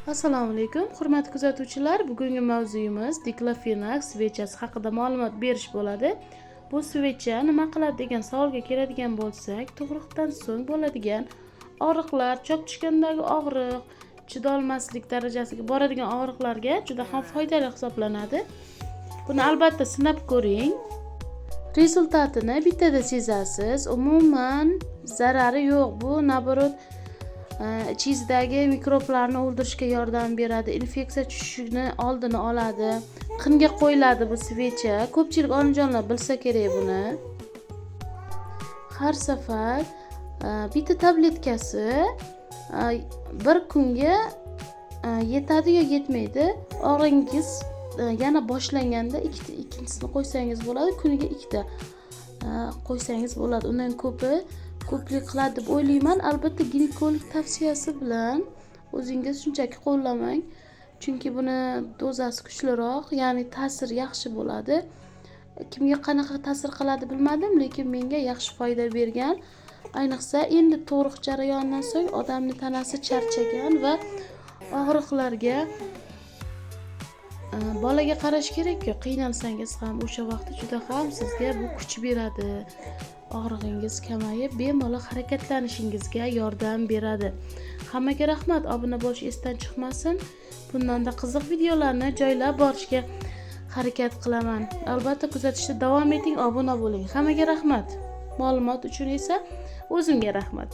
Assalomu alaykum, hurmatli kuzatuvchilar. Bugungi mavzuyimiz diklofenak svechasi haqida ma'lumot berish bo'ladi. Bu svecha nima qiladi degan savolga keladigan bo'lsak, tug'ruqdan so'ng bo'ladigan og'riqlar, chop tushgandagi og'riq, chidolmaslik darajasiga boradigan og'riqlarga juda ham foydali hisoblanadi. Buni albatta sinab ko'ring. Rezultatini bittada sezasiz. Umuman zarari yo'q. Bu naborot ichingizdagi mikroblarni o'ldirishga yordam beradi, infeksiya tushishini oldini oladi. Qinga qo'yiladi bu svecha. Ko'pchilik onajonlar bilsa kerak buni. Har safar bitta tabletkasi bir kunga yetadi yo yetmaydi. Og'ringiz yana boshlanganda ikkinchisini qo'ysangiz bo'ladi. Kuniga ikkita qo'ysangiz bo'ladi. Undan ko'plik qiladi deb o'ylayman. Albatta ginekolog tavsiyasi bilan o'zingiz shunchaki qo'llamang. Chunki buni dozasi kuchliroq, ya'ni ta'sir yaxshi bo'ladi. Kimga qanaqa ta'sir qiladi bilmadim, lekin menga yaxshi foyda bergan. Ayniqsa endi tug'ruq jarayonidan so'ng odamning tanasi charchagan va og'riqlarga bolaga qarash kerak-ku. Qiynalsangiz ham o'sha vaqtda juda ham sizga bu kuch beradi. Og'rig'ingiz kamayib, bemalol harakatlanishingizga yordam beradi. Hammaga rahmat. Obuna bo'lish esdan chiqmasin. Bundanda qiziq videolarni joylab borishga harakat qilaman. Albatta kuzatishda davom eting, obuna bo'ling. Hammaga rahmat. Ma'lumot uchun esa o'zimga rahmat.